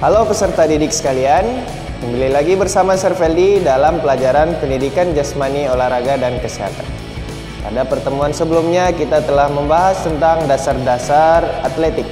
Halo peserta didik sekalian, kembali lagi bersama Sir Feldi dalam pelajaran pendidikan jasmani, olahraga, dan kesehatan. Pada pertemuan sebelumnya kita telah membahas tentang dasar-dasar atletik.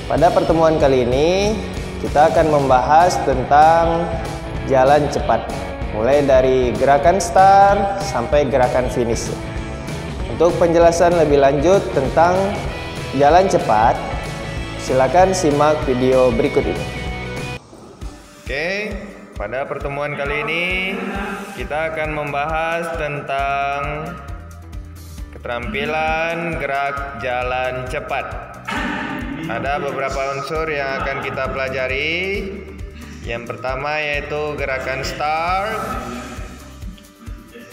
Pada pertemuan kali ini kita akan membahas tentang jalan cepat, mulai dari gerakan start sampai gerakan finish. Untuk penjelasan lebih lanjut tentang jalan cepat, silakan simak video berikut ini. Oke, pada pertemuan kali ini kita akan membahas tentang keterampilan gerak jalan cepat. Ada beberapa unsur yang akan kita pelajari. Yang pertama yaitu gerakan start,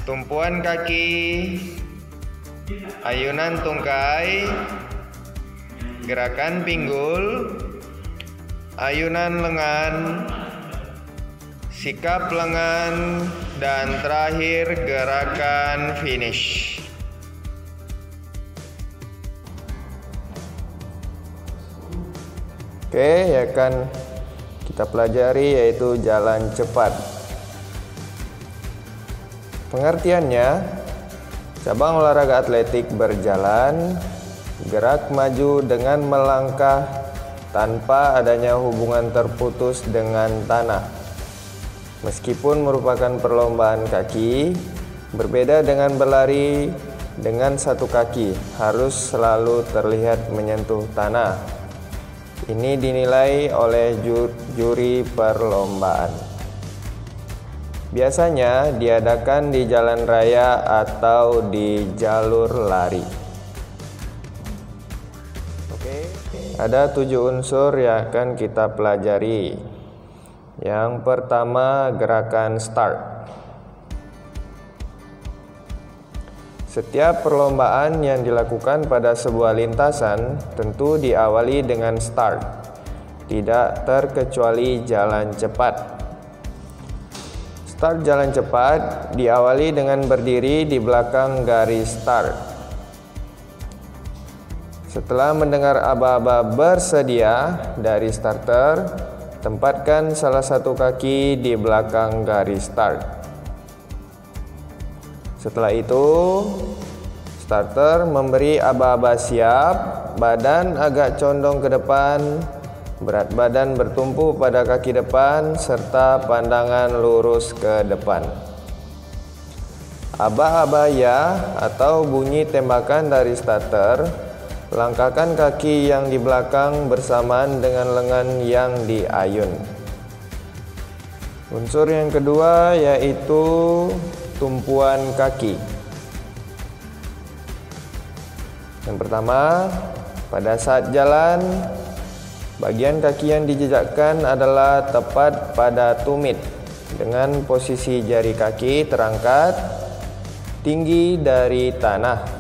tumpuan kaki, ayunan tungkai, gerakan pinggul, ayunan lengan, sikap lengan, dan terakhir gerakan finish. Oke, ya kan kita pelajari yaitu jalan cepat. Pengertiannya, cabang olahraga atletik berjalan, gerak maju dengan melangkah tanpa adanya hubungan terputus dengan tanah. Meskipun merupakan perlombaan kaki, berbeda dengan berlari dengan satu kaki, harus selalu terlihat menyentuh tanah. Ini dinilai oleh juri perlombaan. Biasanya diadakan di jalan raya atau di jalur lari. Oke, ada 7 unsur yang akan kita pelajari. Yang pertama, gerakan start. Setiap perlombaan yang dilakukan pada sebuah lintasan tentu diawali dengan start, tidak terkecuali jalan cepat. Start jalan cepat diawali dengan berdiri di belakang garis start. Setelah mendengar aba-aba bersedia dari starter, tempatkan salah satu kaki di belakang garis start. Setelah itu, starter memberi aba-aba siap, badan agak condong ke depan, berat badan bertumpu pada kaki depan, serta pandangan lurus ke depan. Aba-aba ya atau bunyi tembakan dari starter, langkahkan kaki yang di belakang bersamaan dengan lengan yang diayun. Unsur yang kedua yaitu tumpuan kaki. Yang pertama, pada saat jalan, bagian kaki yang dijejakkan adalah tepat pada tumit dengan posisi jari kaki terangkat tinggi dari tanah.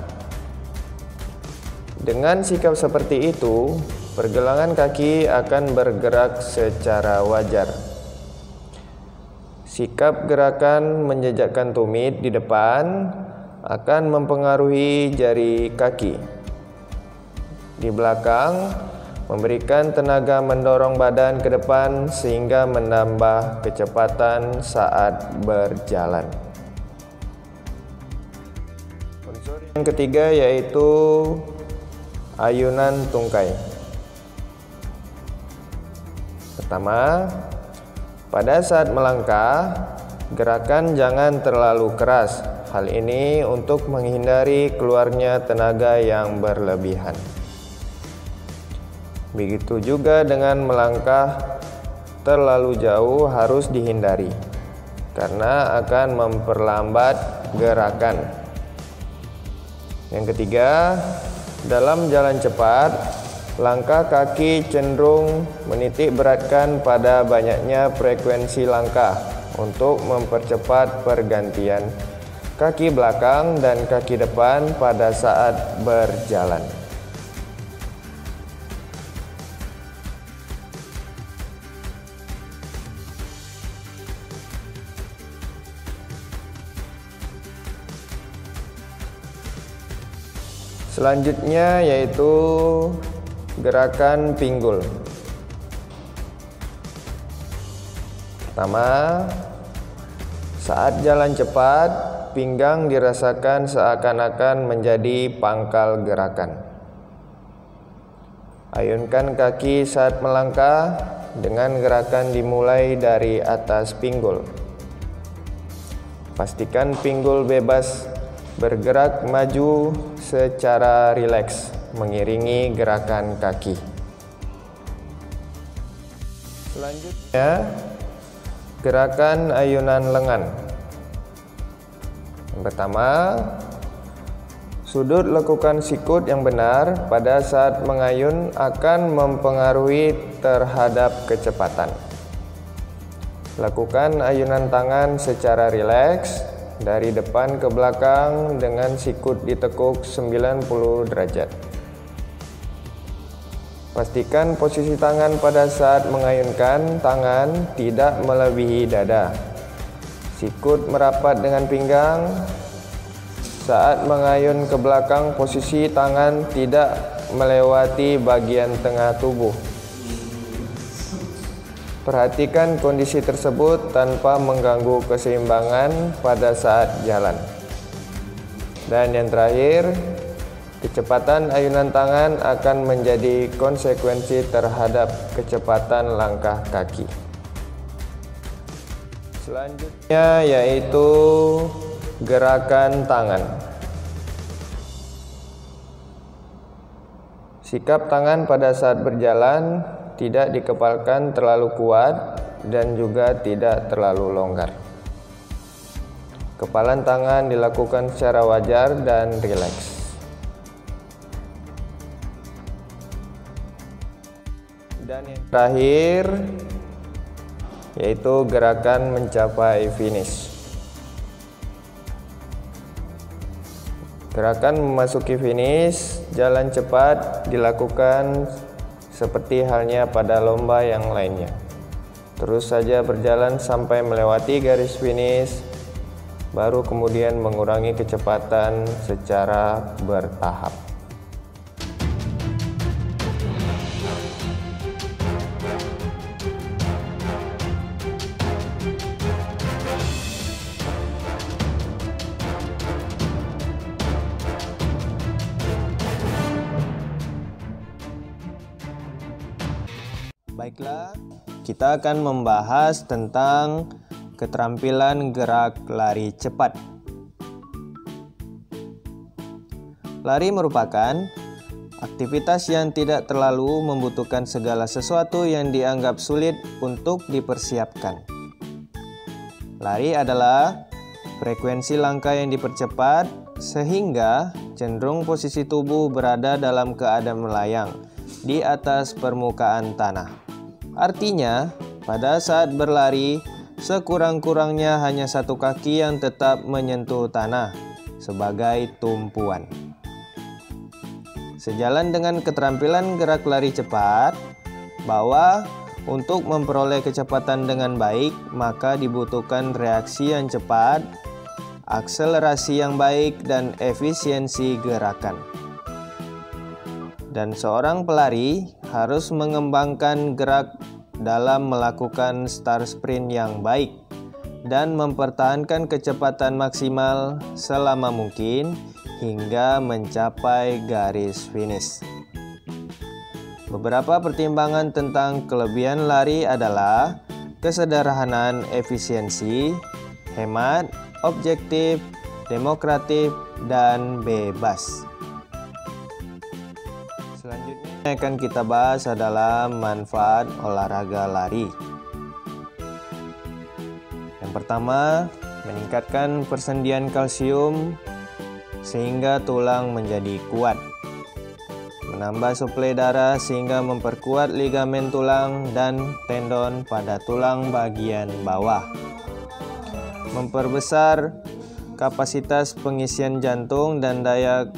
Dengan sikap seperti itu, pergelangan kaki akan bergerak secara wajar. Sikap gerakan menjejakkan tumit di depan akan mempengaruhi jari kaki. Di belakang, memberikan tenaga mendorong badan ke depan sehingga menambah kecepatan saat berjalan. Unsur yang ketiga yaitu ayunan tungkai. Pertama, pada saat melangkah, gerakan jangan terlalu keras. Hal ini untuk menghindari keluarnya tenaga yang berlebihan. Begitu juga dengan melangkah terlalu jauh harus dihindari, karena akan memperlambat gerakan. Yang ketiga, dalam jalan cepat, langkah kaki cenderung menitik beratkan pada banyaknya frekuensi langkah untuk mempercepat pergantian kaki belakang dan kaki depan pada saat berjalan. Selanjutnya yaitu gerakan pinggul. Pertama, saat jalan cepat, pinggang dirasakan seakan-akan menjadi pangkal gerakan. Ayunkan kaki saat melangkah dengan gerakan dimulai dari atas pinggul. Pastikan pinggul bebas bergerak maju secara rileks mengiringi gerakan kaki. Selanjutnya, gerakan ayunan lengan. Yang pertama, sudut lekukan sikut yang benar pada saat mengayun akan mempengaruhi terhadap kecepatan. Lakukan ayunan tangan secara rileks dari depan ke belakang dengan sikut ditekuk 90 derajat. Pastikan posisi tangan pada saat mengayunkan tangan tidak melebihi dada. Sikut merapat dengan pinggang. Saat mengayun ke belakang, posisi tangan tidak melewati bagian tengah tubuh. Perhatikan kondisi tersebut tanpa mengganggu keseimbangan pada saat jalan. Dan yang terakhir, kecepatan ayunan tangan akan menjadi konsekuensi terhadap kecepatan langkah kaki. Selanjutnya yaitu gerakan tangan. Sikap tangan pada saat berjalan tidak dikepalkan terlalu kuat dan juga tidak terlalu longgar. Kepalan tangan dilakukan secara wajar dan rileks. Dan yang terakhir yaitu gerakan mencapai finish. Gerakan memasuki finish jalan cepat dilakukan seperti halnya pada lomba yang lainnya. Terus saja berjalan sampai melewati garis finish, baru kemudian mengurangi kecepatan secara bertahap. Baiklah, kita akan membahas tentang keterampilan gerak lari cepat. Lari merupakan aktivitas yang tidak terlalu membutuhkan segala sesuatu yang dianggap sulit untuk dipersiapkan. Lari adalah frekuensi langkah yang dipercepat sehingga cenderung posisi tubuh berada dalam keadaan melayang di atas permukaan tanah. Artinya, pada saat berlari, sekurang-kurangnya hanya satu kaki yang tetap menyentuh tanah sebagai tumpuan. Sejalan dengan keterampilan gerak lari cepat, bahwa untuk memperoleh kecepatan dengan baik, maka dibutuhkan reaksi yang cepat, akselerasi yang baik, dan efisiensi gerakan. Dan seorang pelari harus mengembangkan gerak dalam melakukan start sprint yang baik dan mempertahankan kecepatan maksimal selama mungkin hingga mencapai garis finish. Beberapa pertimbangan tentang kelebihan lari adalah kesederhanaan efisiensi, hemat, objektif, demokratif, dan bebas. Selanjutnya yang akan kita bahas adalah manfaat olahraga lari. Yang pertama, meningkatkan persendian kalsium sehingga tulang menjadi kuat. Menambah suplai darah sehingga memperkuat ligamen tulang dan tendon pada tulang bagian bawah. Memperbesar kapasitas pengisian jantung dan daya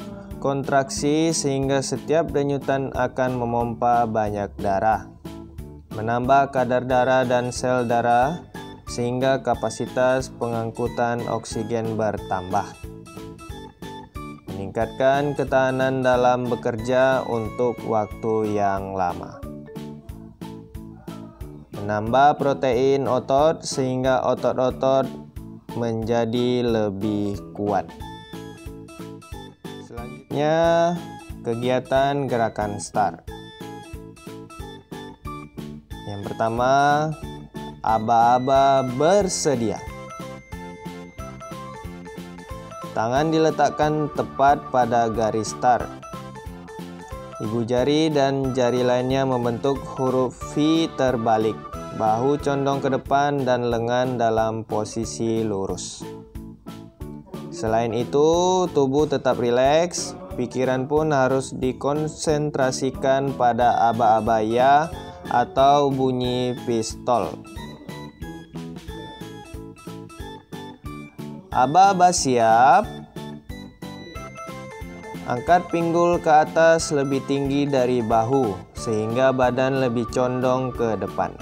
kontraksi sehingga setiap denyutan akan memompa banyak darah. Menambah kadar darah dan sel darah sehingga kapasitas pengangkutan oksigen bertambah. Meningkatkan ketahanan dalam bekerja untuk waktu yang lama. menambah protein otot sehingga otot-otot menjadi lebih kuat. Selanjutnya, kegiatan gerakan start. Yang pertama, aba-aba bersedia. Tangan diletakkan tepat pada garis start. Ibu jari dan jari lainnya membentuk huruf V terbalik. Bahu condong ke depan dan lengan dalam posisi lurus. Selain itu, tubuh tetap rileks, pikiran pun harus dikonsentrasikan pada aba-aba ya atau bunyi pistol. Aba-aba siap. Angkat pinggul ke atas lebih tinggi dari bahu sehingga badan lebih condong ke depan.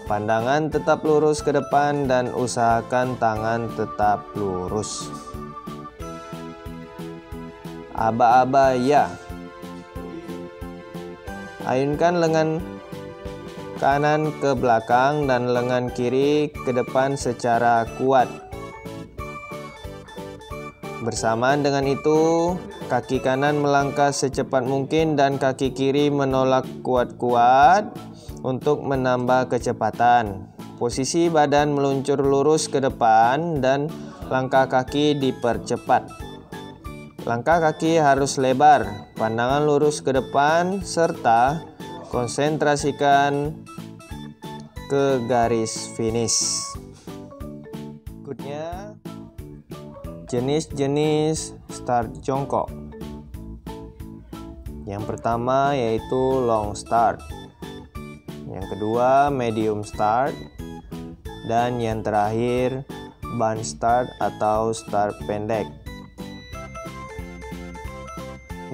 Pandangan tetap lurus ke depan dan usahakan tangan tetap lurus. Aba-aba ya. Ayunkan lengan kanan ke belakang dan lengan kiri ke depan secara kuat. Bersamaan dengan itu, kaki kanan melangkah secepat mungkin dan kaki kiri menolak kuat-kuat untuk menambah kecepatan. Posisi badan meluncur lurus ke depan dan langkah kaki dipercepat. Langkah kaki harus lebar, pandangan lurus ke depan, serta konsentrasikan ke garis finish. Berikutnya, jenis-jenis start jongkok. Yang pertama yaitu long start. Yang kedua medium start. Dan yang terakhir band start atau start pendek.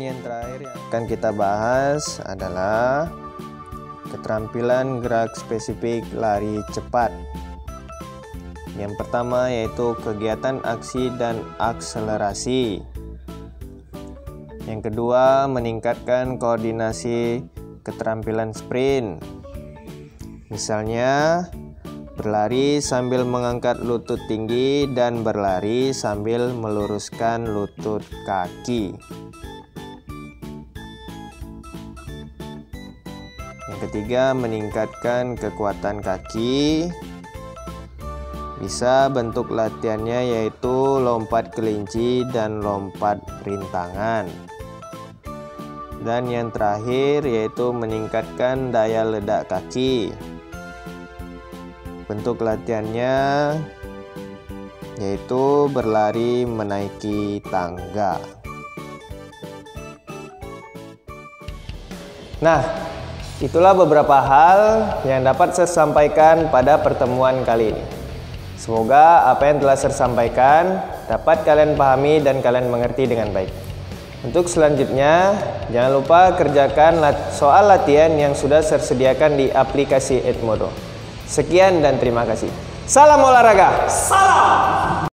Yang terakhir yang akan kita bahas adalah keterampilan gerak spesifik lari cepat. Yang pertama yaitu kegiatan aksi dan akselerasi. Yang kedua, meningkatkan koordinasi keterampilan sprint. Misalnya, berlari sambil mengangkat lutut tinggi dan berlari sambil meluruskan lutut kaki. Yang ketiga, meningkatkan kekuatan kaki. Bisa bentuk latihannya yaitu lompat kelinci dan lompat rintangan. Dan yang terakhir yaitu meningkatkan daya ledak kaki. Bentuk latihannya yaitu berlari menaiki tangga. Nah, itulah beberapa hal yang dapat saya sampaikan pada pertemuan kali ini. Semoga apa yang telah saya sampaikan dapat kalian pahami dan kalian mengerti dengan baik. Untuk selanjutnya, jangan lupa kerjakan soal latihan yang sudah saya sediakan di aplikasi Edmodo. Sekian dan terima kasih. Salam olahraga. Salam.